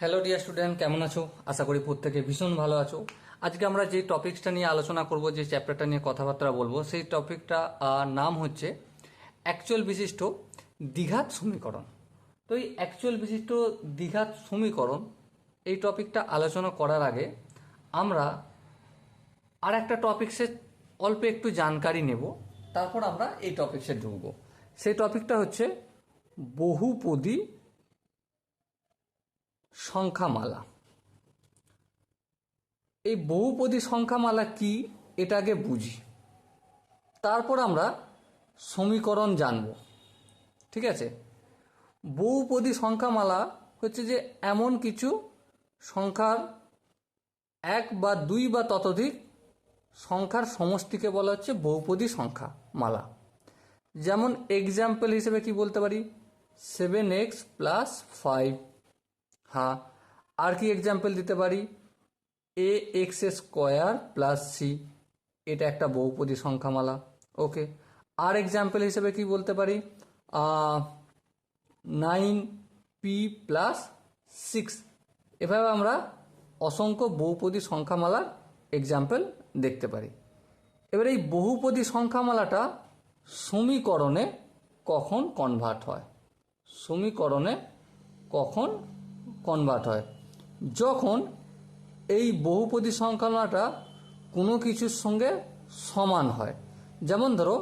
Hello dear student, কেমন আছো? আশা করি প্রত্যেকে ভীষণ ভালো আছো। আজকে আমরা যে টপিকসটা নিয়ে আলোচনা করব, যে চ্যাপ্টারটা নিয়ে কথাবার্তা বলবো, সেই টপিকটা নাম হচ্ছে অ্যাকচুয়াল বিশিষ্ট দ্বিঘাত সমীকরণ। তো এই অ্যাকচুয়াল বিশিষ্ট দ্বিঘাত সমীকরণ এই টপিকটা আলোচনা করার আগে আমরা আর একটা টপিক্সের অল্প একটু জানকারি নেব, তারপর আমরা এই টপিক্সে ঢুকবো। সেই টপিকটা হচ্ছে বহুপদী সংখ্যামালা। এই বহুপদী সংখ্যামালা কি, এটা আগে বুঝি, তারপর আমরা সমীকরণ জানব। ঠিক আছে? বহুপদী সংখ্যামালা হচ্ছে যে এমন কিছু সংখ্যার এক বা দুই বা ততোধিক সংখ্যার সমষ্টিকে বলা হচ্ছে বহুপদী সংখ্যামালা। যেমন এক্সাম্পল হিসেবে কি বলতে পারি, 7x+5। হ্যাঁ, আর কি এক্সাম্পল দিতে পারি, ax² + c। এটা একটা বহুপদী সংখ্যামালা। ওকে, আর এক্সাম্পল হিসেবে কি বলতে পারি, 9p+6। এভাবে আমরা অসংখ্য বহুপদী সংখ্যামালার এক্সাম্পল দেখতে পারি। এবার এই বহুপদী সংখ্যামালাটা সমীকরণে কখন কনভার্ট হয়? সমীকরণে কখন কনভার্ট হয়? যখন এই বহুপদী সংখ্যামালাটা কোনো কিছুর সঙ্গে সমান হয়। যেমন ধরো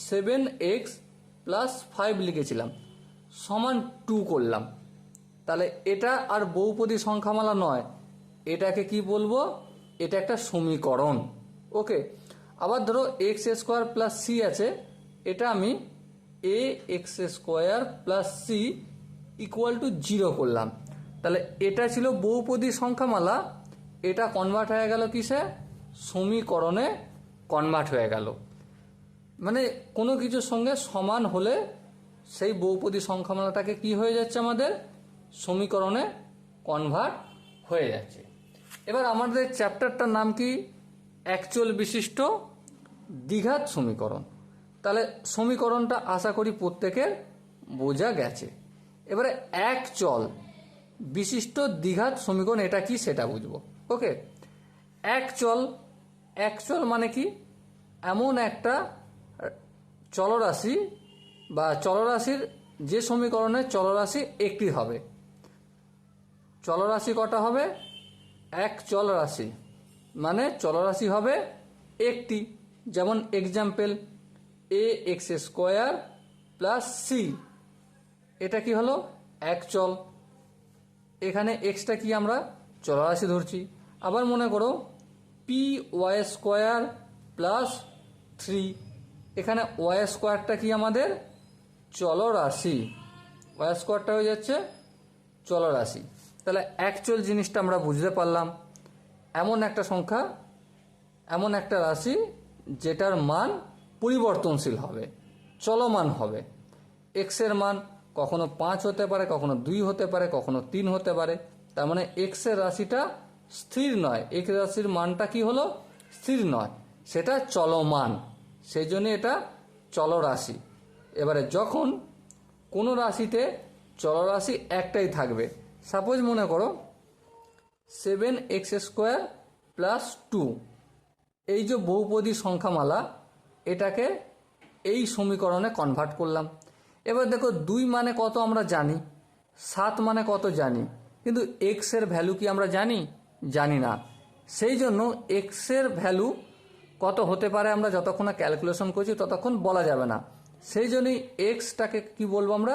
7x+5 লিখেছিলাম, সমান 2 করলাম, তাহলে এটা আর বহুপদী সংখ্যামালা নয়, এটাকে কি বলবো, এটা একটা সমীকরণ। ওকে, আবার ধরো x² + c আছে, এটা আমি ax² + c = 0 করলাম, তাহলে এটা ছিল বহুপদী সংখ্যামালা, এটা কনভার্ট হয়ে গেল কিসে, সমীকরণে কনভার্ট হয়ে গেল। মানে কোনো কিছুর সঙ্গে সমান হলে সেই বহুপদী সংখ্যামালাটাকে কি হয়ে যাচ্ছে, আমাদের সমীকরণে কনভার্ট হয়ে যাচ্ছে। এবার আমাদের চ্যাপ্টারটার নাম কি, অ্যাকচুয়াল বিশিষ্ট দ্বিঘাত সমীকরণ। তাহলে সমীকরণটা আশা করি প্রত্যেকের বোঝা গেছে। এবারে অ্যাকচুয়াল বিশিষ্ট দ্বিঘাত সমীকরণ এটা কি সেটা বুঝবো। ওকে, অ্যাকচুয়াল মানে কি, এমন একটা চলরাশি বা চলরাশির যে সমীকরণে চলরাশি একটি হবে। চলরাশি কটা হবে? এক চলরাশি মানে চলরাশি হবে একটি। যেমন এক্সাম্পল ax² + c, এটা কি হলো, এক চল। এখানে এক্সটা কি আমরা চলরাশি ধরছি। আবার মনে করো py² + 3, এখানে y²টা কি আমাদের চলরাশি, y² হয়ে যাচ্ছে চলরাশি। তাহলে অ্যাকচুয়াল জিনিসটা আমরা বুঝতে পারলাম, এমন একটা সংখ্যা, এমন একটা রাশি যেটার মান পরিবর্তনশীল হবে, চলমান হবে। এক্সের মান কখনো 5 হতে পারে, কখনো 2 হতে পারে, কখনো 3 হতে পারে। তার মানে এক্সের রাশিটা স্থির নয়, এক্স রাশির মানটা কি হলো, স্থির নয়, সেটা চলমান, সেই জন্য এটা চলরাশি। এবারে যখন কোনো রাশিতে চলরাশি একটাই থাকবে, সাপোজ মনে করো 7x² + 2, এই যে বহুপদী সংখ্যামালা, এটাকে এই সমীকরণে কনভার্ট করলাম। এবার দেখো 2 মানে কত আমরা জানি, 7 মানে কত জানি, কিন্তু এক্স এর ভ্যালু কি আমরা জানি? জানি না। সেই জন্য এক্স এর ভ্যালু কত হতে পারে আমরা যতক্ষণ না ক্যালকুলেশন করছি ততক্ষণ বলা যাবে না। সেই জন্যই এক্সটাকে কি বলবো আমরা,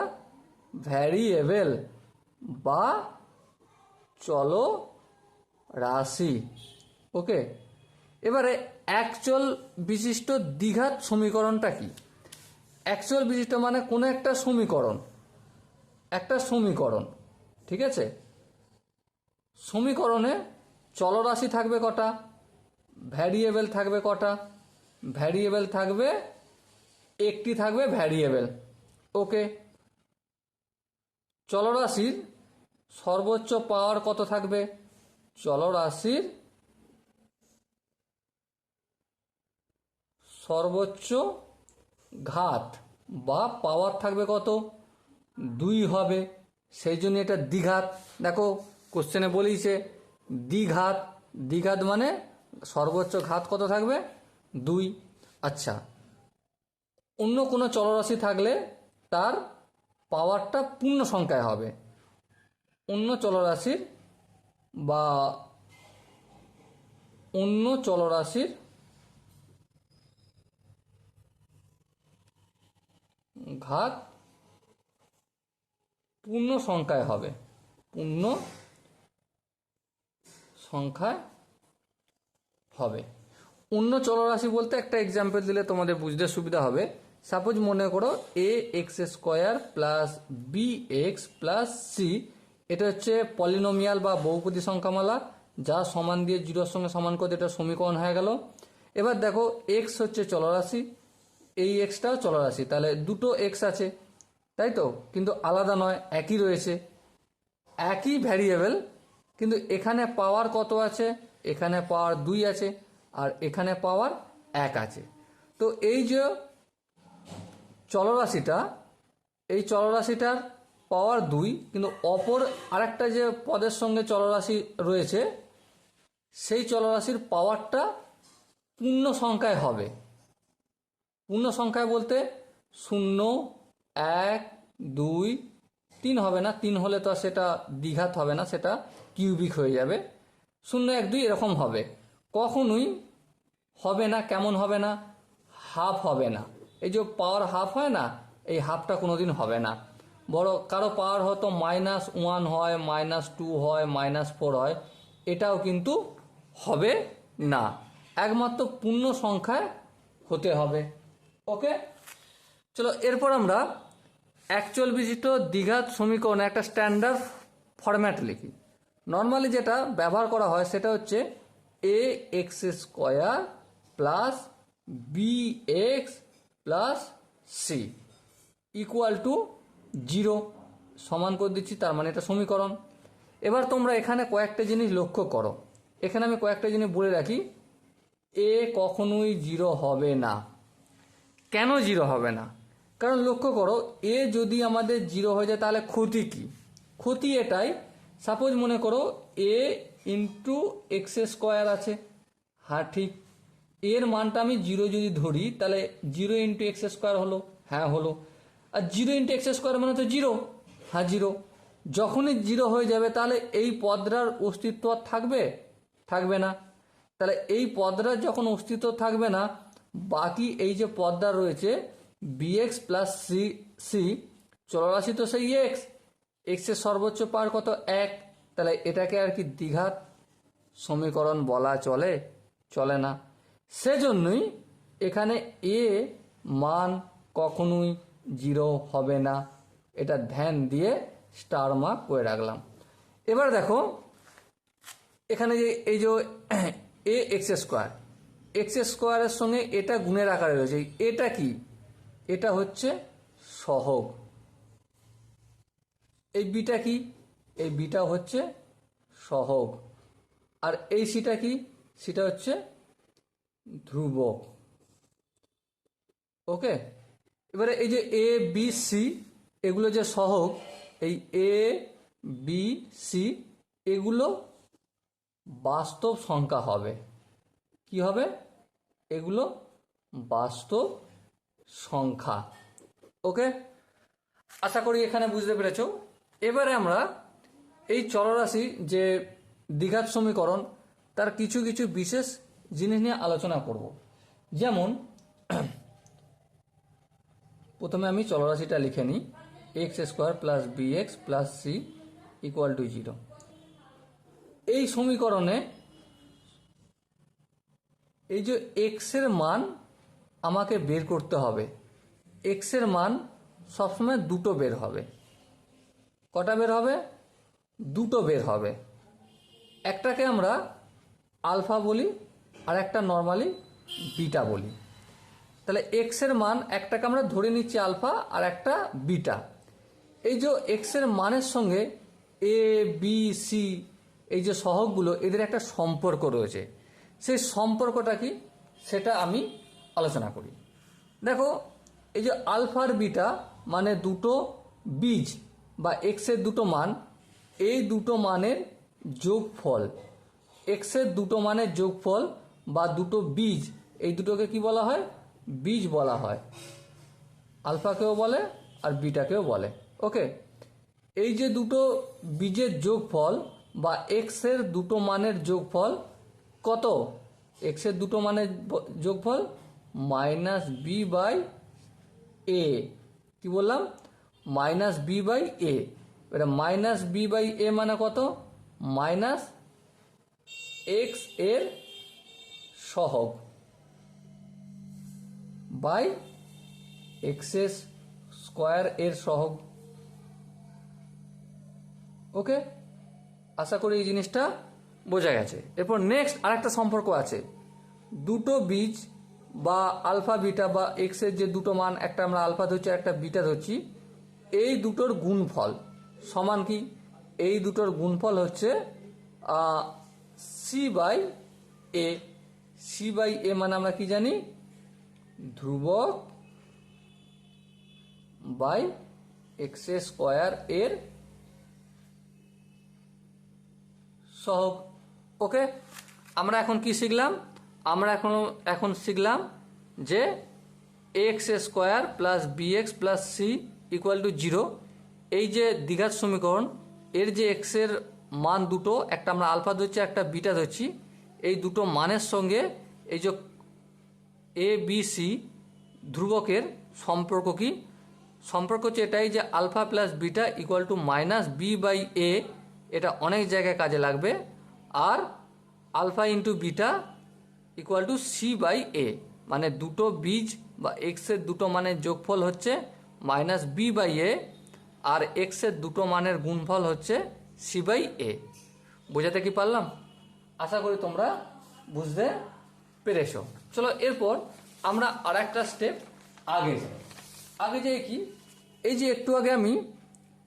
ভ্যারিয়েবল বা চল রাশি। ওকে, এবারে অ্যাকচুয়াল বিশিষ্ট দ্বিঘাত সমীকরণটা কি? অ্যাকচুয়াল বিশিষ্ট মানে কোনো একটা সমীকরণ, একটা সমীকরণ, ঠিক আছে, সমীকরণে চলরাশি থাকবে কটা, ভ্যারিয়েবল থাকবে কটা, ভ্যারিয়েবল থাকবে একটি, থাকবে ভ্যারিয়েবল। ওকে, চলরাশির সর্বোচ্চ পাওয়ার কত থাকবে, চলরাশির সর্বোচ্চ ঘাত বা পাওয়ার থাকবে কত, 2 হবে, সেই জন্য এটা দ্বিঘাত। দেখো কোশ্চেনে বলেইছে দ্বিঘাত, দ্বিঘাত মানে সর্বোচ্চ ঘাত কত থাকবে 2। আচ্ছা, অন্য কোনো চলরাশি থাকলে তার পাওয়ারটা পূর্ণ সংখ্যায় হবে। অন্য চলরাশির বা অন্য চলরাশির ঘাত পূর্ণ সংখ্যায় হবে, পূর্ণ সংখ্যায় হবে। অন্য চলরাশি বলতে একটা এক্সাম্পল দিলে তোমাদের বুঝতে সুবিধা হবে। সাপোজ মনে করো A x square plus B x plus C, এটা হচ্ছে পলিনোমিয়াল বা বহুপদী সংখ্যামালা, যা সমান দিয়ে জিরোর সঙ্গে সমান করতে এটা সমীকরণ হয়ে গেল। এবার দেখো এক্স হচ্ছে চলরাশি, এই এক্সটাও চলরাশি, তাহলে দুটো এক্স আছে, তাই তো, কিন্তু আলাদা নয়, একই রয়েছে, একই ভ্যারিয়েবল, কিন্তু এখানে পাওয়ার কত আছে, এখানে পাওয়ার 2 আছে আর এখানে পাওয়ার 1 আছে। তো এই যে চলরাশিটা, এই চলরাশিটার পাওয়ার 2, কিন্তু অপর আরেকটা যে পদের সঙ্গে চলরাশি রয়েছে সেই চলরাশির পাওয়ারটা পূর্ণ সংখ্যায় হবে। পূর্ণ সংখ্যায় বলতে 0, 1, 2, 3 হবে না, 3 হলে তো সেটা দ্বিঘাত হবে না, সেটা কিউবিক হয়ে যাবে। 0, 1, 2 এরকম হবে, কখনোই হবে না। কেমন হবে না? হাফ হবে না। এই যে পাওয়ার হাফ হয় না, এই হাফটা কোনোদিন হবে না। বড় কারো পাওয়ার হয়তো -1 হয়, -2 হয়, -4 হয়, এটাও কিন্তু হবে না, একমাত্র পূর্ণ সংখ্যায় হতে হবে। ওকে, চলো এরপর আমরা অ্যাকচুয়াল বিশিষ্ট দ্বিঘাত সমীকরণে একটা স্ট্যান্ডার্ড ফরম্যাট লিখি। নর্মালি যেটা ব্যবহার করা হয় সেটা হচ্ছে A x square plus B x plus C equal to 0, সমান করে দিচ্ছি, তার মানে এটা সমীকরণ। এবার তোমরা এখানে কয়েকটা জিনিস লক্ষ্য করো। এখানে আমি কয়েকটা জিনিস বলে রাখি। এ কখনোই 0 হবে না। কেন 0 হবে না? কারণ লক্ষ্য করো, এ যদি আমাদের 0 হয়ে যায় তাহলে ক্ষতি কি? ক্ষতি এটাই, সাপোজ মনে করো এ ইন্টু এক্স স্কোয়ার আছে, হ্যাঁ ঠিক, এর মানটা আমি 0 যদি ধরি তাহলে 0 ইন্টু এক্স স্কোয়ার হলো, হ্যাঁ হলো। আর 0 ইন্টু এক্স স্কোয়ার মানে তো 0, হ্যাঁ 0। যখনই 0 হয়ে যাবে তাহলে এই পদটার অস্তিত্ব আর থাকবে? থাকবে না। তাহলে এই পদটার যখন অস্তিত্ব থাকবে না, বাকি এই যে পদটা রয়েছে বিএক্স প্লাস সি, সি চলরাশি তো সেই এক্স, এক্সের সর্বোচ্চ পাওয়ার কত 1, তাহলে এটাকে আর কি দ্বিঘাত সমীকরণ বলা চলে? চলে না। সেজন্যই এখানে এ মান কখনোই 0 হবে না, এটা ধ্যান দিয়ে স্টার মার্ক করে রাখলাম। এবার দেখো এখানে যে এই যে এ এক্স স্কোয়ার, এক্স স্কোয়ারের সঙ্গে এটা গুণের আকারে রয়েছে, এটা কি? এটা হচ্ছে সহগ। এই বিটা কি? এই বিটা হচ্ছে সহগ। আর এই সিটা কি? সিটা হচ্ছে ধ্রুবক। ওকে, এবারে এই যে এ বি সি এগুলো যে সহগ, এই এ বি সি এগুলো বাস্তব সংখ্যা হবে। কি হবে? এগুলো বাস্তব সংখ্যা। ওকে, আশা করি এখানে বুঝতে পেরেছ। এবারে আমরা এই চলরাশি যে দ্বিঘাত সমীকরণ তার কিছু কিছু বিশেষ জিনিস নিয়ে আলোচনা করব। যেমন প্রথমে আমি চলরাশিটা লিখে নিই, x square plus B x plus C equal to 0। এই সমীকরণে এই যে এক্সের মান আমাকে বের করতে হবে। এক্সের মান সবসময় দুটো বের হবে। কটা বের হবে? দুটো বের হবে। একটাকে আমরা আলফা বলি আর একটা নর্মালি বিটা বলি। তাহলে এক্সের মান একটাকে আমরা ধরে নিচ্ছি আলফা আর একটা বিটা। এই যে এক্সের মানের সঙ্গে এ বি সি এই যে সহগগুলো, এদের একটা সম্পর্ক রয়েছে। সেই সম্পর্কটা কি সেটা আমি আলোচনা করি। দেখো এই যে আলফার বিটা মানে দুটো বীজ বা এক্সের দুটো মান, এই দুটো মানের যোগফল, এক্সের দুটো মানের যোগফল বা দুটো বীজ, এই দুটোকে কি বলা হয়? বীজ বলা হয়। আলফাকেও বলে আর বিটাকেও বলে। ওকে, এই যে দুটো বীজের যোগফল বা এক্সের দুটো মানের যোগফল কত? এক্সের দুটো মানের যোগফল মাইনাস বি বাই এ। কি বললাম? Minus B by A. এটা মাইনাস বি বাই এ মানে কত? মাইনাস এক্স এর সহগ বাই এক্স স্কোয়ার এর সহগ। ওকে, আশা করি এই জিনিসটা বোঝা গেছে। এরপর নেক্সট আরেকটা সম্পর্ক আছে, দুটো বীজ বা আলফা বিটা বা এক্স এর যে দুটো মান, একটা আমরা আলফা ধরছি একটা বিটা ধরছি, এই দুটোর গুণফল সমান কি? এই দুটোর গুণফল হচ্ছে C by A. C by A মানে আমরা কি জানি? ধ্রুবক বাই এক্স স্কোয়ার এর সহগ। ওকে, আমরা এখন কি শিখলাম? আমরা এখন শিখলাম যে x square plus B x plus C equal to 0, এই যে দ্বিঘাত সমীকরণ, এর যে এক্স এর মান দুটো, একটা আমরা আলফা ধরছি একটা বিটা ধরছি, এই দুটো মানের সঙ্গে এই যে এ বি সি ধ্রুবকের সম্পর্ক কি? সম্পর্ক হচ্ছে এটাই যে alpha plus beta equal to minus B by A. এটা অনেক জায়গায় কাজে লাগবে। আর alpha into beta equal to C by A, মানে দুটো বীজ বা এক্সের দুটো মানের যোগফল হচ্ছে মাইনাস বি বাই এ, আর এক্সের দুটো মানের গুণফল হচ্ছে সি বাই এ। বোঝাতে কি পারলাম? আশা করি তোমরা বুঝতে পেরেছো। চলো এরপর আমরা আর একটা স্টেপ আগে যাই। আগে যাই কি? এই যে একটু আগে আমি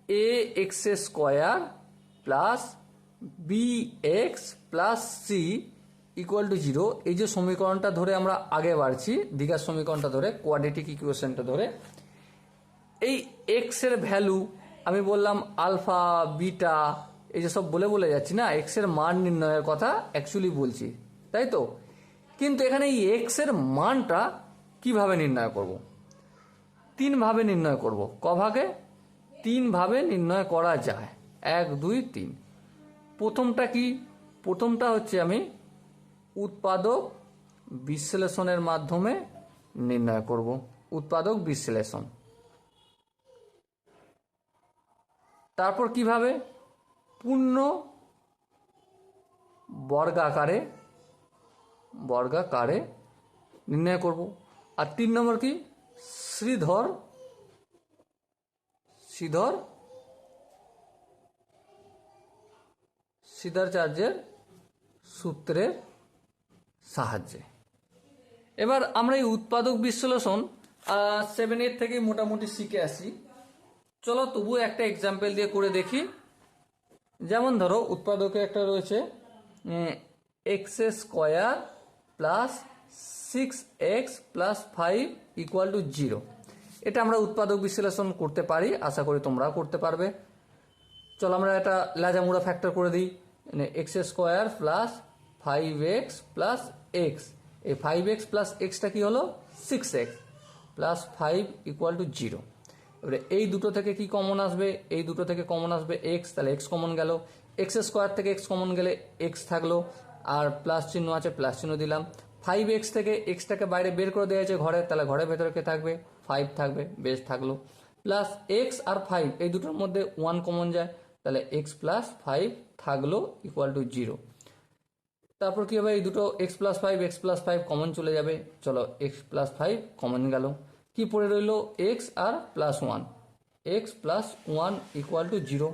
a x square plus B x plus C equal to 0, এই যে সমীকরণটা ধরে আমরা আগে বাড়ছি, দ্বিঘাত সমীকরণটা ধরে, কোয়াড্রেটিক ইকুয়েশনটা ধরে, এই এক্স এর ভ্যালু আমি বললাম আলফা বিটা, এই যে সব বলে বলে যাচ্ছি না, এক্স এর মান নির্ণয়ের কথা অ্যাকচুয়ালি বলছি, তাই তো? কিন্তু এখানে এই এক্স এর মানটা কিভাবে নির্ণয় করব? 3 ভাবে নির্ণয় করব। কভাগে? 3 ভাবে নির্ণয় করা যায়। 1 2 3। প্রথমটা কি? প্রথমটা হচ্ছে আমি উৎপাদক বিশ্লেষণের মাধ্যমে নির্ণয় করব। উৎপাদক বিশ্লেষণ। তারপর কিভাবে? পূর্ণ বর্গাকারে নির্ণয় করব। আর 3 নম্বর কি? শ্রীধরাচার্যের সূত্রের সাহায্যে। এবার আমরা এই উৎপাদক বিশ্লেষণ 7-8 থেকে মোটামুটি শিখে আসি। চলো তবু একটা এক্সাম্পল দিয়ে করে দেখি। যেমন ধরো উৎপাদকে একটা রয়েছে x square plus 6x plus 5 equal to 0। এটা আমরা উৎপাদক বিশ্লেষণ করতে পারি, আশা করি তোমরাও করতে পারবে। চলো আমরা এটা লাজামুড়া ফ্যাক্টর করে দিই। X square plus 5x plus x, এই 5x প্লাস এক্সটা কি হলো? 6x plus 5 equal to 0। এবারে এই দুটো থেকে কি কমন আসবে? এই দুটো থেকে কমন আসবে এক্স, তাহলে এক্স কমন গেল। এক্স স্কোয়ার থেকে এক্স কমন গেলে এক্স থাকলো, আর প্লাস চিহ্ন আছে প্লাস চিহ্ন দিলাম। 5x থেকে এক্সটাকে বাইরে বের করে দেওয়া হয়েছে ঘরে, তাহলে ঘরের ভেতরে কে থাকবে? 5 থাকবে, বেশ থাকলো। প্লাস এক্স আর 5 এই দুটোর মধ্যে 1 কমন যায়, তাহলে এক্স প্লাস 5 থাকলো ইকুয়াল টু 0। তারপর কি হবে? এই দুটো এক্স প্লাস 5 কমন চলে যাবে। চলো এক্স প্লাস 5 কমন গেল, কি পড়ে রইল? এক্স আর plus 1, x plus 1 equal to 0।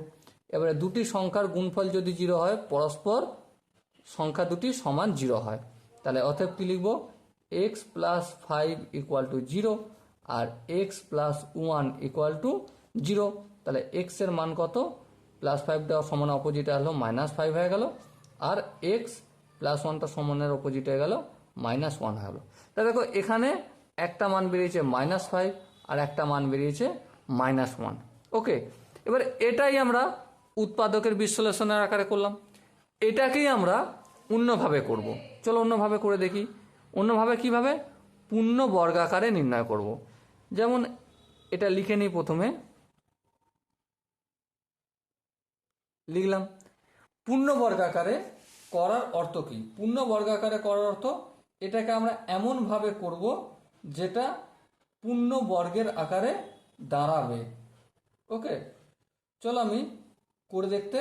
এবারে দুটি সংখ্যার গুণফল যদি 0 হয়, পরস্পর সংখ্যা দুটি সমান 0 হয়, তাহলে অতএব কি লিখব? এক্স প্লাস 5 ইকুয়াল টু 0 আর এক্স প্লাস 1 ইকুয়াল টু 0। তাহলে এক্স এর মান কত? প্লাস 5 দেওয়ার সমান অপোজিটে আসলো -5 হয়ে গেল, আর এক্স প্লাস 1টা সমানের অপোজিটে হয়ে গেল -1 হয়ে গেল। তাহলে দেখো এখানে একটা মান বেরিয়েছে -5 আর একটা মান বেরিয়েছে -1। ওকে, এবার এটাই আমরা উৎপাদকের বিশ্লেষণের আকারে করলাম। এটাকেই আমরা অন্যভাবে করব। চলো অন্যভাবে করে দেখি। অন্যভাবে কিভাবে? পূর্ণ বর্গাকারে নির্ণয় করব। যেমন এটা লিখে নিই, প্রথমে লিখলাম পূর্ণ বর্গাকারে করার অর্থ কি? পূর্ণ বর্গাকারে করার অর্থ এটাকে আমরা এমনভাবে করব যেটা পূর্ণ বর্গের আকারে দাঁড়াবে। ওকে, চলো আমি করে দেখতে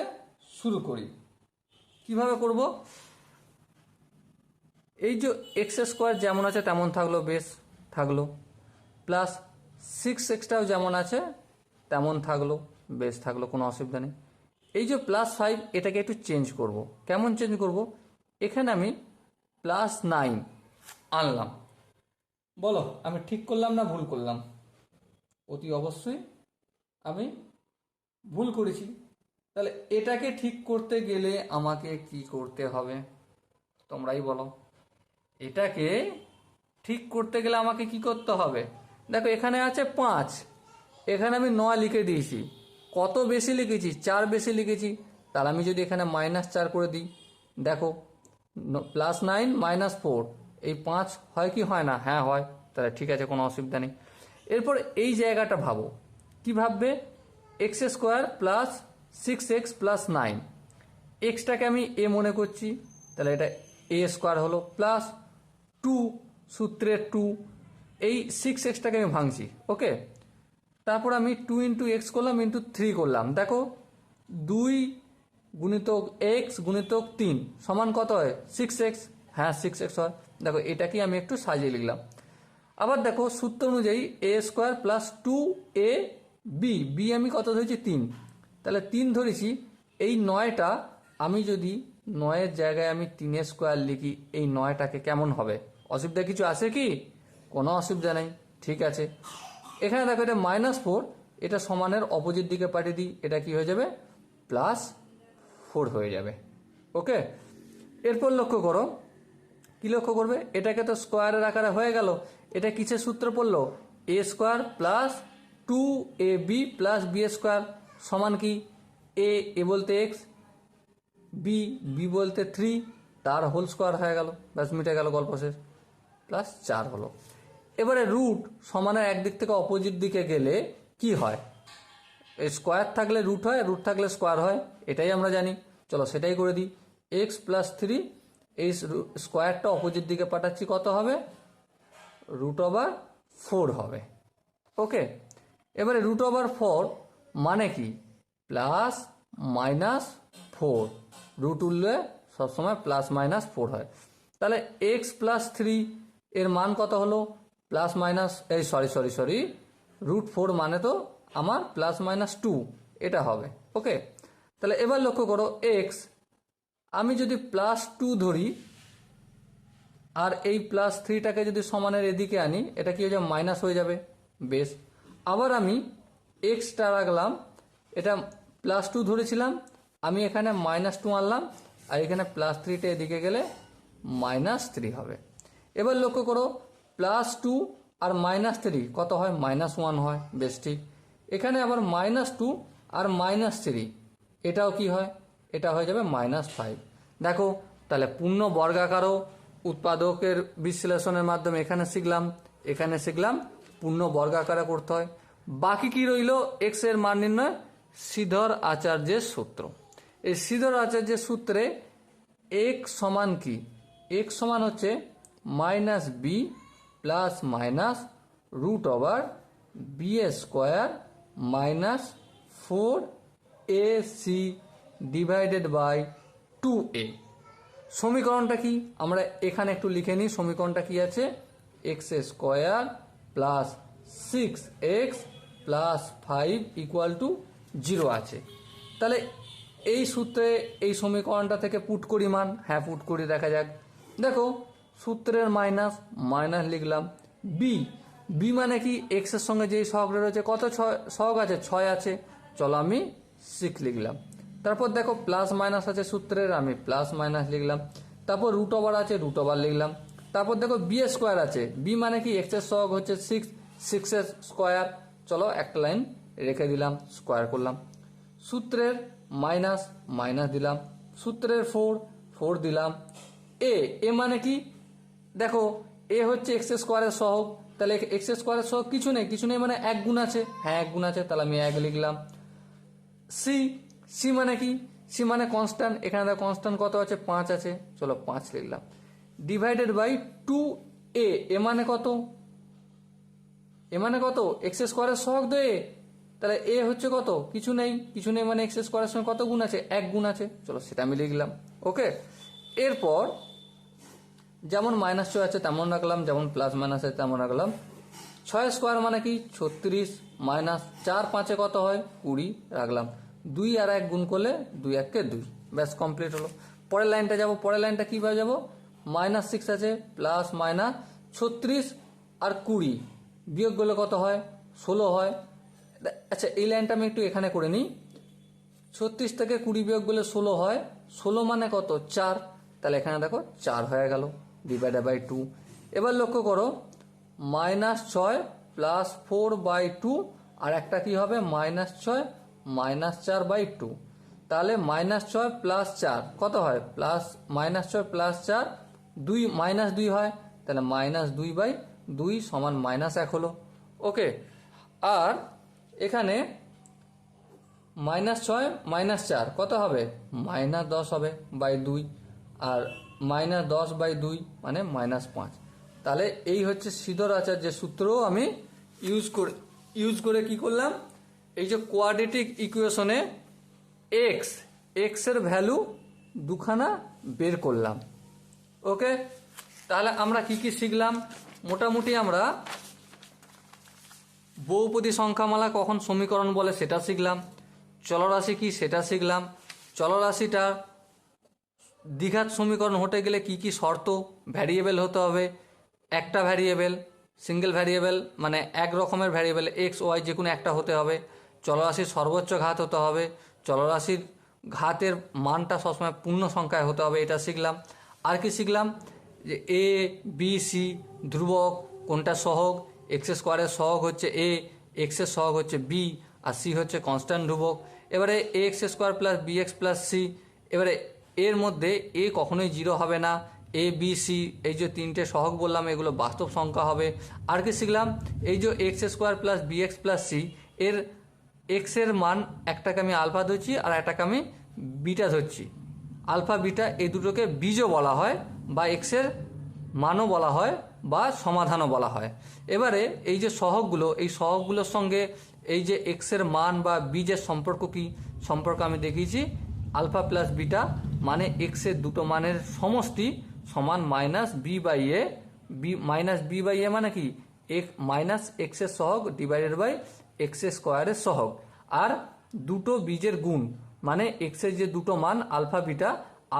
শুরু করি। কিভাবে করব? এই যে এক্স স্কোয়ার যেমন আছে তেমন থাকলো, বেশ থাকলো, প্লাস 6x-টাও যেমন আছে তেমন থাকলো, বেশ থাকলো, কোনো অসুবিধা নেই। এই যে +5 এটাকে একটু চেঞ্জ করব। কেমন চেঞ্জ করব? এখানে আমি +9 আনলাম। বলো আমি ঠিক করলাম না ভুল করলাম? অতি অবশ্যই আমি ভুল করেছি। তাহলে এটাকে ঠিক করতে গেলে আমাকে কি করতে হবে তোমরাই বলো। এটাকে ঠিক করতে গেলে আমাকে কি করতে হবে? দেখো এখানে আছে 5, এখানে আমি 9 লিখে দিয়েছি। কত বেশি লিখেছি? 4 বেশি লিখেছি। তাহলে আমি যদি এখানে -4 করে দিই, দেখো +9 -4, এই 5 হয় কি হয় না? হ্যাঁ হয়। তাহলে ঠিক আছে, কোনো অসুবিধা নেই। এরপর এই জায়গাটা ভাবো, কি ভাববে? x² প্লাস 6x প্লাস 9, এক্সটাকে আমি এ মনে করছি, তাহলে এটা a² হলো, প্লাস 2, সূত্রের 2, এই 6x-টাকে আমি ভাঙছি। ওকে, তারপর আমি 2 × x করলাম, × 3 করলাম। দেখো 2 গুণিতক x গুণিতক 3 সমান কত হয়? 6x। হ্যাঁ 6x হয়। দেখো এটাকে আমি একটু সাজিয়ে লিখলাম। আবার দেখো সূত্র অনুযায়ী a² প্লাস 2ab, বি আমি কত ধরেছি? 3, তাহলে 3 ধরেছি। এই 9টা আমি যদি 9-এর জায়গায় আমি 3² লিখি, এই 9টাকে কেমন হবে? অসুবিধা কিছু আছে কি? কোনো অসুবিধা নেই, ঠিক আছে। এখানে দেখো এটা -4, এটা সমানের অপোজিট দিকে পাঠিয়ে দিই, এটা কি হয়ে যাবে? +4 হয়ে যাবে। ওকে, এরপর লক্ষ্য করো, কি লক্ষ্য করবে? এটাকে তো স্কোয়ারের আকারে হয়ে গেল। এটা কিসের সূত্র পড়লো? a² plus 2ab plus b² সমান কি? এ বলতে x, বি বলতে 3, তার হোল স্কোয়ার হয়ে গেল, ব্যাস মিটে গেল, গল্প শেষ। +4 হলো। এবারে রুট সমানের একদিক থেকে অপোজিট দিকে গেলে কি হয়? স্কোয়ার থাকলে রুট হয়, রুট থাকলে স্কোয়ার হয়, এটাই আমরা জানি। চলো সেটাই করে দিই। x + 3, এই স্কোয়ারটা অপোজিট দিকে পাঠাচ্ছি, কত হবে? √4 হবে। ওকে, এবারে √4 মানে কি? +-4, রুট উঠলে সবসময় +-4 হয়। তাহলে x + 3 এর মান কত হলো? √4 মানে তো আমার +-2 এটা হবে। ওকে, তাহলে এবার লক্ষ্য করো x আমি যদি +2 ধরি আর এই +3টাকে যদি সমানের এদিকে আনি, এটা কি হয়ে যাবে? মাইনাস হয়ে যাবে, বেশ। আবার আমি এক্সটা রাখলাম, এটা +2 ধরেছিলাম, আমি এখানে -2 আনলাম, আর এখানে +3টা এদিকে গেলে -3 হবে। এবার লক্ষ্য করো +2 আর -3 কত হয়? -1 হয়, বেশ ঠিক। এখানে আবার -2 আর -3 এটাও কি হয়? এটা হয়ে যাবে -5। দেখো তাহলে পূর্ণ বর্গাকারও উৎপাদকের বিশ্লেষণের মাধ্যমে এখানে শিখলাম পূর্ণ বর্গাকারে করতে হয়। বাকি কি রইল? এক্স এর মান নির্ণয়, শ্রীধর আচার্যের সূত্র। এই শ্রীধর আচার্যের সূত্রে এক্স সমান কি? এক্স সমান হচ্ছে -b plus minus √b² -4ac divided by 2a। সমীকরণটা কি? আমরা এখানে একটু লিখে নিই। সমীকরণটা কি আছে? x² প্লাস 6x প্লাস 5 = 0 আছে। তাহলে এই সূত্রে এই সমীকরণটা থেকে পুট করি মান। হ্যাঁ পুট করি, দেখা যাক। দেখো সূত্রের মাইনাস লিখলাম। বি মানে কি? এক্স এর সঙ্গে যেই সহগটা রয়েছে, কত সহগ আছে? 6 আছে। চলো আমি 6 লিখলাম। তারপর দেখো প্লাস মাইনাস আছে সূত্রের, আমি প্লাস মাইনাস লিখলাম। তারপর √ওভার আছে, √ওভার লিখলাম। তারপর দেখো b² আছে, বি মানে কি? এক্স এর সহগ হচ্ছে 6 এর স্কোয়ার। চলো একটা লাইন রেখে দিলাম, স্কোয়ার করলাম। সূত্রের মাইনাস দিলাম, সূত্রের 4 দিলাম। এ মানে কি, দেখো এ হচ্ছে এক্স স্কোয়ারের সহগ, তাহলে এক্স স্কোয়ারের সহগ কিছু নেই মানে 1 গুণ আছে, হ্যাঁ 1 গুণ আছে, তাহলে আমি 1 লিখলাম। সি, সি মানে কি, সি মানে কনস্ট্যান্ট, এখানে দেখো কনস্ট্যান্ট কত আছে, 5 আছে, চলো 5 লিখলাম। ডিভাইডেড বাই 2a, এ মানে কত, এ মানে কত, এক্স স্কোয়ারের সহগ তো এ, তাহলে এ হচ্ছে কত, কিছু নেই মানে এক্স স্কোয়ারের সঙ্গে কত গুণ আছে, 1 গুণ আছে, চলো সেটা আমি লিখলাম। ওকে, এরপর যেমন -6 আছে তেমন রাখলাম, যেমন প্লাস মাইনাস আছে তেমন রাখলাম। 6 স্কোয়ার মানে কি 36, মাইনাস 4 5 কত হয় 20 রাখলাম। 2 আর 1 গুণ করলে 2 1 কে 2, ব্যাস কমপ্লিট হলো। পরের লাইনটা যাব, পরের লাইনটা কীভাবে যাব, -6 আছে প্লাস মাইনাস 36 আর 20 বিয়োগ করলে কত হয় 16 হয়। আচ্ছা এই লাইনটা আমি একটু এখানে করে নিই। 36 থেকে 20 বিয়োগ করলে 16 হয়, 16 মানে কত 4, তাহলে এখানে দেখো 4 হয়ে গেল ডিভাইডেড বাই 2। এবার লক্ষ্য করো -6 প্লাস 4/2 আর একটা কি হবে -6 -4/2, তাহলে -6 প্লাস 4 কত হয়, প্লাস -6 প্লাস 4 2 -2 হয়, তাহলে -2/2 সমান -1 হলো। ওকে, আর এখানে -6 -4 কত হবে, -10 হবে বাই 2, আর -10/2 মানে -5। তাহলে এই হচ্ছে সিদ্ধরাচার যে সূত্রও আমি ইউজ করে কি করলাম, এই যে কোয়াড্রেটিক ইকুয়েশনে এক্স এর ভ্যালু দুখানা বের করলাম। ওকে, তাহলে আমরা কি শিখলাম, মোটামুটি আমরা বহুপদী সংখ্যামালা কখন সমীকরণ বলে সেটা শিখলাম, চলরাশি কি সেটা শিখলাম, চলরাশিটা দ্বিঘাত সমীকরণ হতে গেলে কি কি শর্ত, ভ্যারিয়েবল হতে হবে, একটা ভ্যারিয়েবল, সিঙ্গেল ভ্যারিয়েবল মানে এক রকমের ভ্যারিয়েবল এক্স ওয়াই যে কোনো একটা হতে হবে, চলরাশির সর্বোচ্চ ঘাত হতে হবে, চলরাশির ঘাতের মানটা সবসময় পূর্ণ সংখ্যায় হতে হবে, এটা শিখলাম। আর কি শিখলাম, যে এ বি সি ধ্রুবক, কোনটা সহগ, এক্স স্কোয়ারের সহগ হচ্ছে এ, এক্সের সহগ হচ্ছে বি, আর সি হচ্ছে কনস্ট্যান্ট ধ্রুবক। এবারে a x square plus B x plus c, এবারে এর মধ্যে এ কখনোই 0 হবে না, এ বি সি এই যে তিনটে সহগ বললাম এগুলো বাস্তব সংখ্যা হবে। আর কি শিখলাম, এই যে x square plus B x plus c এর এক্সের মান একটাকে আমি আলফা ধরছি আর একটাকে আমি বিটা ধরছি, আলফা বিটা এই দুটোকে বীজও বলা হয় বা এক্সের মানও বলা হয় বা সমাধানও বলা হয়। এবারে এই যে সহগগুলো, এই সহগগুলোর সঙ্গে এই যে এক্সের মান বা বীজের সম্পর্ক কি, সম্পর্ক আমি দেখিয়েছি, আলফা প্লাস বিটা মানে এক্সের দুটো মানের সমষ্টি সমান -b/a, -b/a মানে কি মাইনাস এক্সের সহগ ডিভাইডেড বাই এক্স স্কোয়ারের সহগ, আর দুটো বীজের গুণ মানে এক্সের যে দুটো মান আলফা বিটা,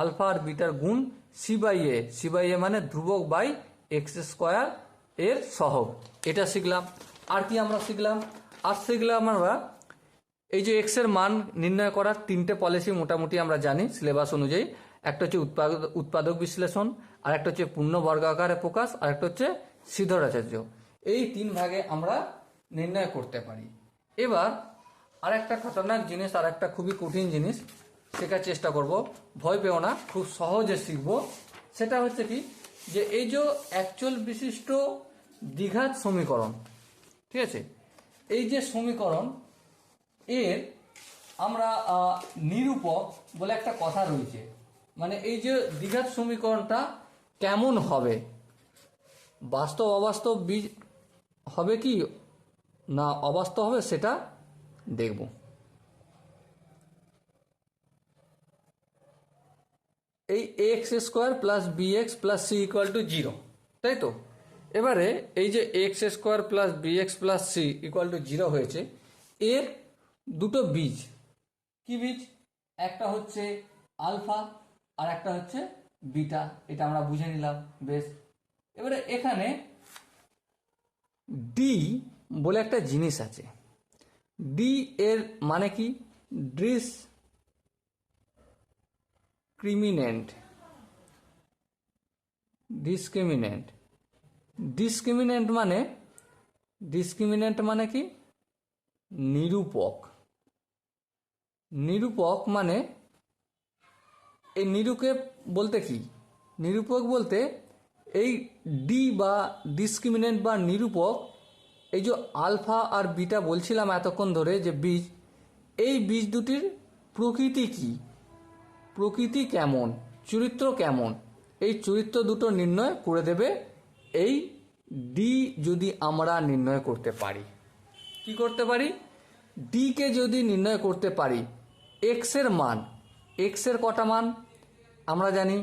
আলফা আর বিটার গুণ c/a মানে ধ্রুবক বাই এক্স স্কোয়ার এর সহগ, এটা শিখলাম। আর কি আমরা শিখলাম, আর শিখলাম আমরা এই যে এক্স এর মান নির্ণয় করার তিনটে পলিসি মোটামুটি আমরা জানি সিলেবাস অনুযায়ী, একটা হচ্ছে উৎপাদক বিশ্লেষণ, আর একটা হচ্ছে পূর্ণ বর্গাকারে প্রকাশ, আর একটা হচ্ছে সিদ্ধরাচার্য। এই 3 ভাগে আমরা নির্ণয় করতে পারি। এবার আর একটা খতরনাক জিনিস, আর একটা খুবই কঠিন জিনিস শেখার চেষ্টা করব, ভয় পেও না, খুব সহজে শিখব। সেটা হচ্ছে কি, যে এই যে অ্যাকচুয়াল বিশিষ্ট দ্বিঘাত সমীকরণ, ঠিক আছে, এই যে সমীকরণ এর আমরা নিরূপক বলে একটা কথা রয়েছে, মানে এই যে দ্বিঘাত সমীকরণটা কেমন হবে, বাস্তব অবাস্তব বীজ হবে কি না অবাস্তব হবে সেটা দেখব। এই x square plus B x plus C equal to 0, তাই তো। এবারে এই যে x square plus B x plus C equal to 0 হয়েছে, এর দুটো বীজ, কি বীজ, একটা হচ্ছে আলফা আর একটা হচ্ছে বিটা, এটা আমরা বুঝে নিলাম বেশ। এবারে এখানে ডি বলে একটা জিনিস আছে, ডি এর মানে কি, ডিসক্রিমিনেন্ট, ডিসক্রিমিনেন্ট মানে কি, নিরূপক, নিরূপক মানে এই নিরূপক বলতে কি? নিরূপক বলতে এই ডি বা ডিসক্রিমিনেন্ট বা নিরূপক, এই যে আলফা আর বিটা বলছিলাম এতক্ষণ ধরে যে বীজ, এই বীজ দুটির প্রকৃতি কি, প্রকৃতি কেমন, চরিত্র কেমন, এই চরিত্র দুটো নির্ণয় করে দেবে এই ডি যদি আমরা নির্ণয় করতে পারি। কি করতে পারি? ডিকে যদি নির্ণয় করতে পারি, এক্সের মান, এক্সের কটা মান আমরা জানি,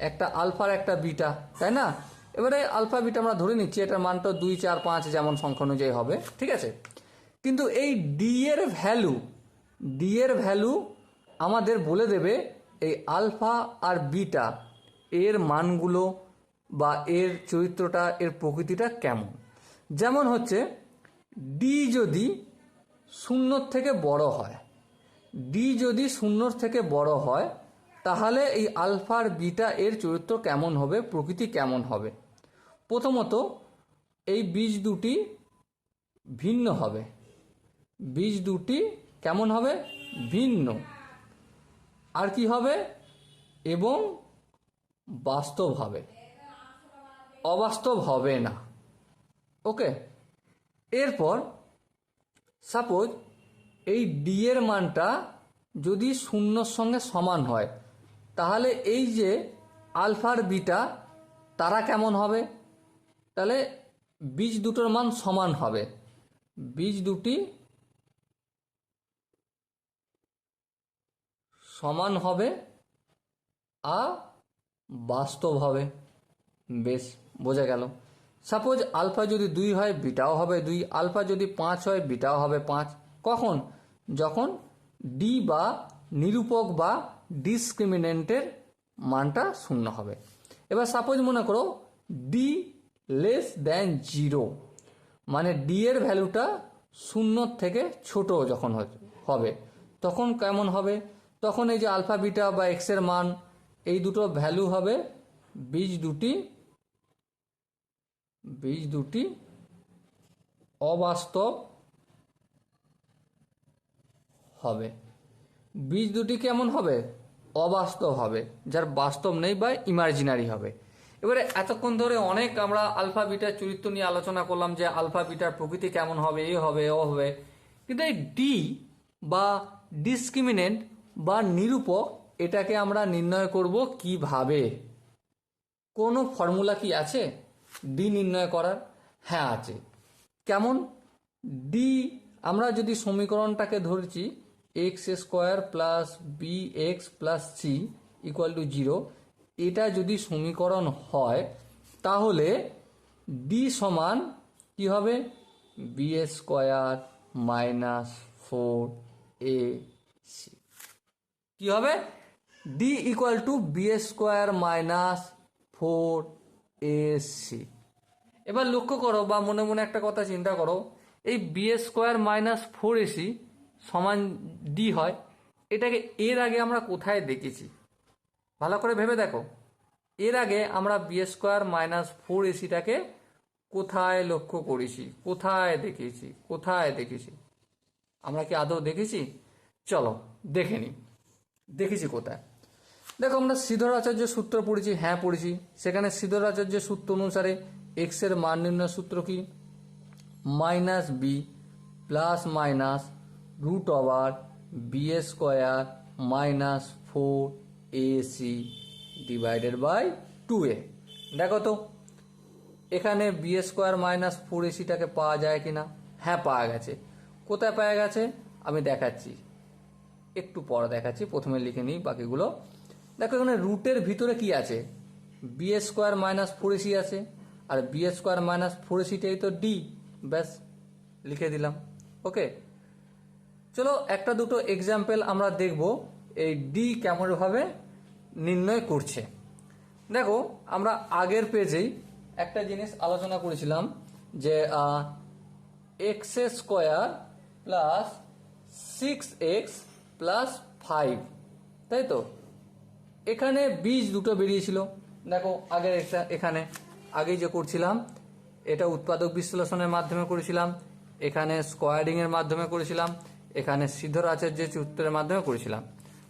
একটা আলফার একটা বিটা, তাই না? এবারে আলফা বিটা আমরা ধরে নিচ্ছি, এটার মানটা 2, 4, 5 যেমন সংখ্যা অনুযায়ী হবে, ঠিক আছে? কিন্তু এই ডি এর ভ্যালু আমাদের বলে দেবে এই আলফা আর বিটা এর মানগুলো বা এর চরিত্রটা, এর প্রকৃতিটা কেমন। যেমন হচ্ছে ডি যদি 0 থেকে বড় হয়, ডি যদি 0 থেকে বড় হয়, তাহলে এই আলফার বিটা এর চরিত্র কেমন হবে, প্রকৃতি কেমন হবে? প্রথমত এই বীজ দুটি ভিন্ন হবে, বীজ দুটি কেমন হবে? ভিন্ন। আর কি হবে? এবং বাস্তব হবে, অবাস্তব হবে না। ওকে, এরপর সাপোজ এই ডি এর মানটা যদি 0 সঙ্গে সমান হয়, তাহলে এই যে আলফার বিটা তারা কেমন হবে? তাহলে বীজ দুটোর মান সমান হবে, বীজ দুটি সমান হবে আর বাস্তব হবে। বেশ, বোঝা গেল। সাপোজ আলফা যদি 2 হয়, বিটাও হবে 2, আলফা যদি 5 হয়, বিটাও হবে 5। কখন? যখন ডি বা নিরূপক বা ডিসক্রিমিনেন্টের মানটা 0 হবে। এবার সাপোজ মনে করো ডি লেস দ্যান 0, মানে ডি এর ভ্যালুটা 0 থেকে ছোট যখন হবে, তখন কেমন হবে? তখন এই যে আলফা বিটা বা এক্সের মান, এই দুটো ভ্যালু হবে, বীজ দুটি অবাস্তব হবে। বীজ দুটি কেমন হবে? অবাস্তব হবে, যার বাস্তব নেই বা ইমাজিনারি হবে। এবারে এতক্ষণ ধরে অনেক আমরা আলফা বিটার চরিত্র নিয়ে আলোচনা করলাম, যে আলফা বিটার প্রকৃতি কেমন হবে, এ হবে, ও হবে। কিন্তু এই ডি বা ডিসক্রিমিনেন্ট বা নিরূপক, এটাকে আমরা নির্ণয় করব কিভাবে? কোনো ফর্মুলা কি আছে ডি নির্ণয় করার? হ্যাঁ আছে। কেমন? ডি আমরা যদি সমীকরণটাকে ধরছি x square plus B x plus C equal to 0, এটা যদি সমীকরণ হয়, তাহলে ডি সমান কি হবে? বি স্কোয়ার মাইনাস 4ac কি হবে? D equal to b square minus 4ac। এবার লক্ষ্য করো বা মনে মনে একটা কথা চিন্তা করো, এই বি স্কোয়ার মাইনাস 4ac সমান ডি হয়, এটাকে এর আগে আমরা কোথায় দেখেছি? ভালো করে ভেবে দেখো, এর আগে আমরা বি স্কোয়ার মাইনাস 4ac-টাকে কোথায় লক্ষ্য করেছি, কোথায় দেখেছি? আমরা কি আদৌ দেখেছি? চলো দেখে নিই, দেখেছি কোথায়। দেখো, আমরা শ্রীধর আচার্যের সূত্র পড়েছি, হ্যাঁ পড়েছি। সেখানে শ্রীধর আচার্যের সূত্র অনুসারে এক্স এর মান নির্ণয় সূত্র কি? Minus b plus minus root over b square minus 4ac divided by 2a। দেখো তো এখানে বি স্কোয়ার মাইনাস 4ac-টাকে পাওয়া যায় কিনা? হ্যাঁ, পাওয়া গেছে। কোথায় পাওয়া গেছে আমি দেখাচ্ছি, একটু পর দেখাচ্ছি, প্রথমে লিখে নিই বাকিগুলো। দেখো এখানে রুটের ভিতরে কি আছে? বি স্কোয়ার মাইনাস 4ac আছে, আর বি স্কোয়ার মাইনাস 4ac-টাই তো ডি। ব্যাস, লিখে দিলাম। ওকে, চলো একটা দুটো এক্সাম্পল আমরা দেখব এই ডি কেমনভাবে নির্ণয় করছে। দেখো, আমরা আগের পেজেই একটা জিনিস আলোচনা করেছিলাম যে x square plus 6x plus 5, তাই তো? এখানে বীজ দুটো বেরিয়েছিল। দেখো আগের এখানে আগেই যে করছিলাম, এটা উৎপাদক বিশ্লেষণের মাধ্যমে করেছিলাম, এখানে স্কোয়ারিংয়ের মাধ্যমে করেছিলাম, এখানে শ্রীধর আচার্যের সূত্রের মাধ্যমে করেছিলাম।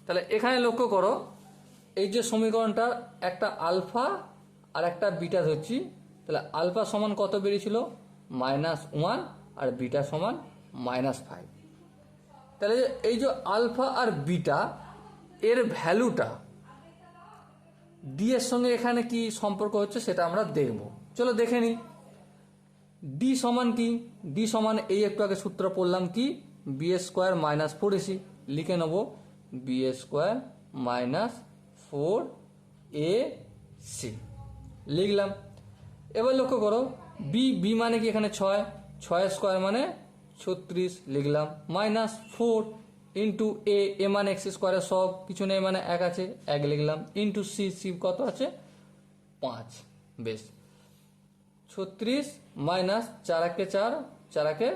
তাহলে এখানে লক্ষ্য করো, এই যে সমীকরণটা একটা আলফা আর একটা বিটা ধরছি, তাহলে আলফা সমান কত বেরিয়েছিল -1 আর বিটা সমান -5। তাহলে এই যে আলফা আর বিটা এর ভ্যালুটা ডি এর সঙ্গে এখানে কি সম্পর্ক হচ্ছে সেটা আমরা দেখব। চলো দেখে নিই। ডি সমান কি, ডি সমান এই একটু আগে সূত্র পড়লাম কি, b² - 4ac, লিখে নেব b² - 4ac লিখলাম। এবার লক্ষ্য করো বি মানে কি এখানে 6 মানে 36 লিখলাম, -4 ইন্টু এ মানে x² সব কিছু নেই মানে 1 আছে 1 লিখলাম, ইন্টু সি কত আছে 5। বেশ, 36 মাইনাস 4 একে 4, 4 একে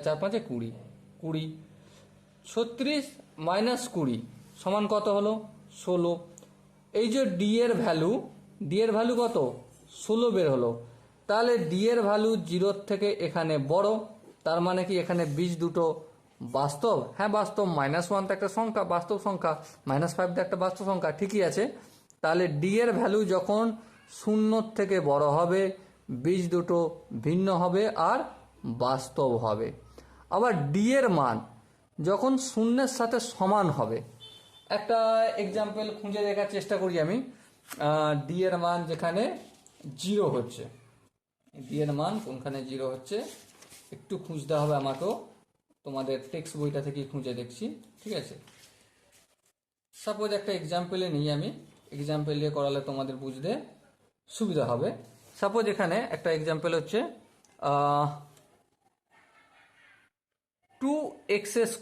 4 5 20, 20, 36 মাইনাস 20 সমান কত হলো 16। এই যে ডি এর ভ্যালু কত 16 বের হলো। তাহলে ডি এর ভ্যালু 0 থেকে এখানে বড়, তার মানে কি এখানে বীজ দুটো বাস্তব। হ্যাঁ বাস্তব, -1 তো একটা সংখ্যা, বাস্তব সংখ্যা, -5 তো একটা বাস্তব সংখ্যা, ঠিকই আছে। তাহলে ডি এর ভ্যালু যখন 0 থেকে বড় হবে বীজ দুটো ভিন্ন হবে আর বাস্তব হবে। আবার ডি এর মান যখন 0-এর সাথে সমান হবে, একটা এক্সাম্পল খুঁজে দেখার চেষ্টা করি আমি। ডি এর মান যেখানে 0 হচ্ছে, ডি এর মান কোনখানে 0 হচ্ছে একটু খুঁজতে হবে আমাকেও, তোমাদের টেক্সট বইটা থেকে খুঁজে দেখছি, ঠিক আছে। সাপোজ একটা এক্সাম্পলে নিই আমি, এক্সাম্পল দিয়ে করালে তোমাদের বুঝতে সুবিধা হবে। সাপোজ এখানে একটা এক্সাম্পল হচ্ছে 2x² -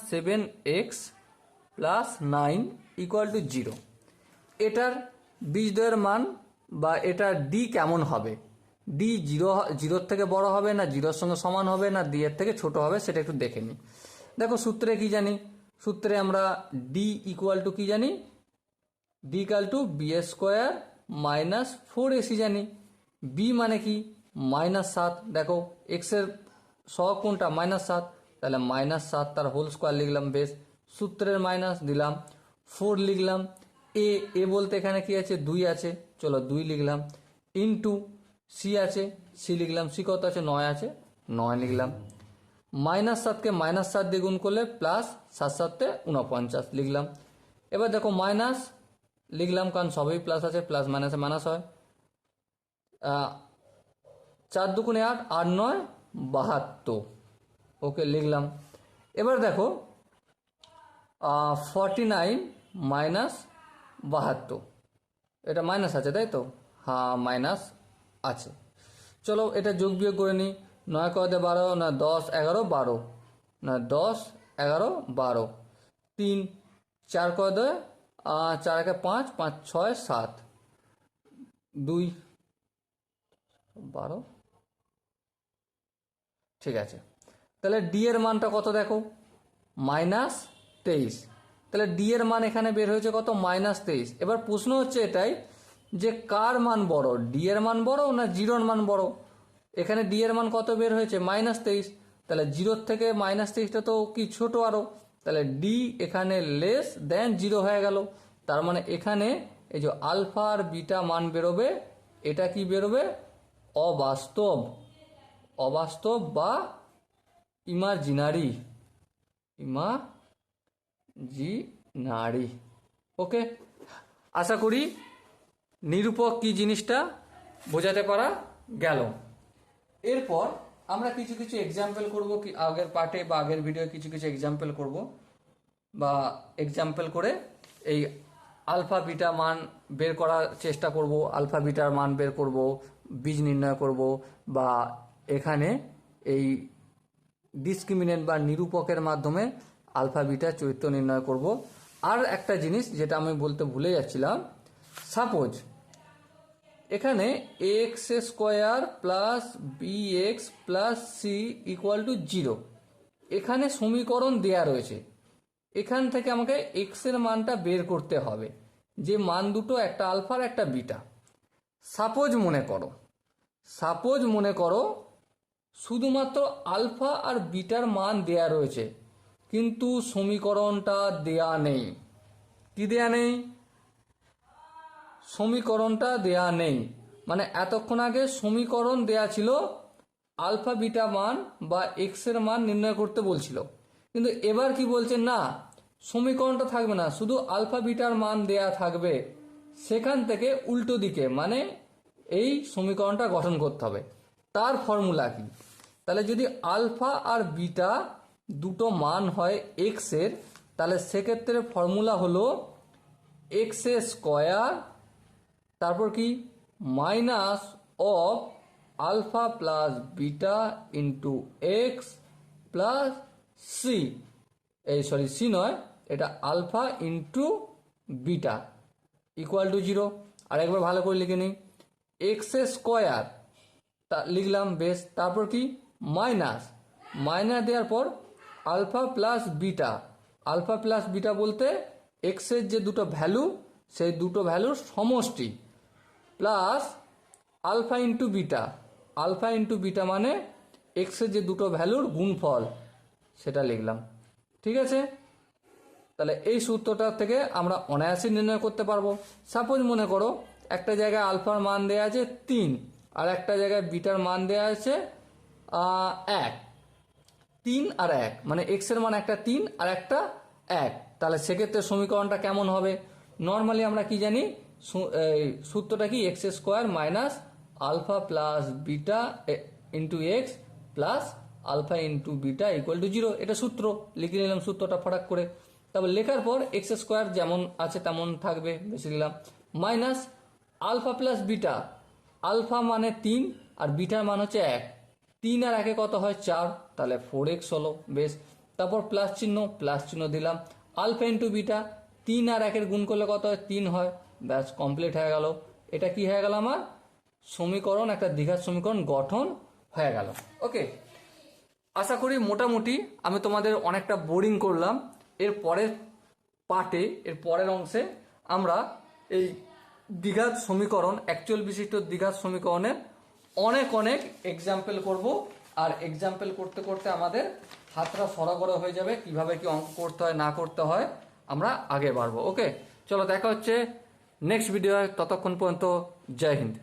7x + 9 = 0। এটার বীজদ্বয়ের মান বা এটা ডি কেমন হবে, ডি 0 থেকে বড় হবে না 0-এর সঙ্গে সমান হবে না ডি এর থেকে ছোট হবে, সেটা একটু দেখে নিই। দেখো সূত্রে কি জানি, সূত্রে আমরা ডি ইকুয়াল টু কি জানি, D equal two b² - 4ac জানি। বি মানে কি -7, দেখো এক্স এর সহগ কোনটা -7, তাহলে -7 তার হোল স্কোয়ার লিখলাম। বেশ, সূত্রের মাইনাস দিলাম, 4 লিখলাম। এ বলতে এখানে কি আছে 2 আছে, চলো 2 লিখলাম, ইন্টু সি আছে, সি লিখলাম, সি কত আছে 9 আছে, 9 লিখলাম। -7কে -7 দিয়ে গুণ করলে প্লাস 7 7 49 লিখলাম। এবার দেখো মাইনাস লিখলাম কারণ সবই প্লাস আছে, প্লাস মাইনাসে মাইনাস হয়। 4 দুগুণে 8, 8 9 72, ওকে লিখলাম। এবার দেখো 49 - 72, এটা মাইনাস আছে তাই তো, হ্যাঁ মাইনাস আছে। চলো এটা যোগ বিয়োগ করে নিই, 9 ক 12 না 10 11 12 না 10 11 12, 3 4 ক 4 একে 5 5 6 7 2 12, ঠিক আছে। তাহলে ডি এর মানটা কত দেখো -23, তাহলে ডি এর মান এখানে বের হয়েছে কত -23। এবার প্রশ্ন হচ্ছে এটাই যে কার মান বড়, ডি এর মান বড় না 0-এর মান বড়। এখানে ডি এর মান কত বের হয়েছে -23, তাহলে 0 থেকে -23টা তো কি ছোট আরো, তাহলে ডি এখানে লেস দেন 0 হয়ে গেল। তার মানে এখানে এই যে আলফা আর বিটা মান বেরোবে, এটা কি বেরোবে অবাস্তব, অবাস্তব বা ইমাজিনারি, ওকে। আশা করি নিরূপক কি জিনিসটা বোঝাতে পারা গেল। এরপর আমরা কিছু কিছু এক্সাম্পল করব, কি আগের পার্টে বা আগের ভিডিও কিছু কিছু এক্সাম্পল করব, বা এক্সাম্পল করে এই আলফা বিটা মান বের করার চেষ্টা করব, আলফা বিটার মান বের করব, বীজ নির্ণয় করব, বা এখানে এই ডিসক্রিমিনেন্ট বা নিরূপকের মাধ্যমে আলফা বিটা চরিত্র নির্ণয় করব। আর একটা জিনিস যেটা আমি বলতে ভুলে যাচ্ছিলাম, সাপোজ এখানে x² + bx + c = 0, এখানে সমীকরণ দেয়া রয়েছে। এখান থেকে আমাকে x এর মানটা বের করতে হবে, যে মান দুটো একটা আলফা আর একটা বিটা। সাপোজ মনে করো শুধুমাত্র আলফা আর বিটার মান দেয়া রয়েছে কিন্তু সমীকরণটা দেয়া নেই, কি দেয়া নেই? সমীকরণটা দেয়া নেই। মানে এতক্ষণ আগে সমীকরণ দেয়া ছিল, আলফা বিটা মান বা এক্স এর মান নির্ণয় করতে বলছিল, কিন্তু এবার কি বলছে না, সমীকরণটা থাকবে না, শুধু আলফা বিটার মান দেয়া থাকবে। সেখান থেকে উল্টো দিকে মানে এই সমীকরণটা গঠন করতে হবে। তার ফর্মুলা কি? তাহলে যদি আলফা আর বিটা দুটো মান হয় এক্স এর, তাহলে সেক্ষেত্রে ফর্মুলা হলো এক্স স্কোয়ার, তারপর কি minus of alpha plus beta into x plus c, এই সরি সি নয়, এটা alpha into beta equal to 0। আর একবার ভালো করে লিখে নিই, এক্স স্কোয়ার তা লিখলাম, বেশ। তারপর কি মাইনাস দেওয়ার পর alpha plus beta, alpha plus beta বলতে এক্সের যে দুটো ভ্যালু সেই দুটো ভ্যালুর সমষ্টি, প্লাস আলফা ইন্টু বিটা মানে এক্সের যে দুটো ভ্যালুর গুণফল, সেটা লিখলাম। ঠিক আছে, তাহলে এই সূত্রটা থেকে আমরা অনায়াসে নির্ণয় করতে পারবো। সাপোজ মনে করো একটা জায়গায় আলফার মান দেওয়া আছে 3, আর একটা জায়গায় বিটার মান দেওয়া আছে 1। 3 আর 1 মানে এক্স এর মান একটা 3 আর একটা 1, তাহলে সেক্ষেত্রে সমীকরণটা কেমন হবে? নর্মালি আমরা কি জানি, সূত্রটা কি, x square minus alpha plus beta into x plus alpha into beta equal to 0। এটা সূত্র, লিখে নিলাম সূত্রটা ফটাক করে। তারপর লেখার পর এক্স স্কোয়ার যেমন আছে তেমন থাকবে, বেশি দিলাম, minus alpha plus beta, alpha মানে 3 আর বিটার মান হচ্ছে 1, 3 আর 1 কত হয় 4, তাহলে 4x হলো, বেশ। তারপর প্লাস চিহ্ন দিলাম, আলফা ইন্টু বিটা, 3 আর 1 গুণ করলে কত হয় 3 হয়, ব্যাস কমপ্লিট হয়ে গেল। এটা কি হয়ে গেল আমার সমীকরণ, একটা দ্বিঘাত সমীকরণ গঠন হয়ে গেল। ওকে, আশা করি মোটামুটি আমি তোমাদের অনেকটা বোরিং করলাম। এর পরের পার্টে, এর পরের অংশে আমরা এই দ্বিঘাত সমীকরণ, অ্যাকচুয়াল বিশিষ্ট দ্বিঘাত সমীকরণের অনেক এক্সাম্পল করব। আর এক্সাম্পল করতে করতে আমাদের হাতটা সরগড় হয়ে যাবে, কিভাবে কি অঙ্ক করতে হয় না করতে হয় আমরা আগে বাড়বো। ওকে, চলো দেখা হচ্ছে নেক্সট ভিডিও। ততক্ষণ পর্যন্ত জয় হিন্দ।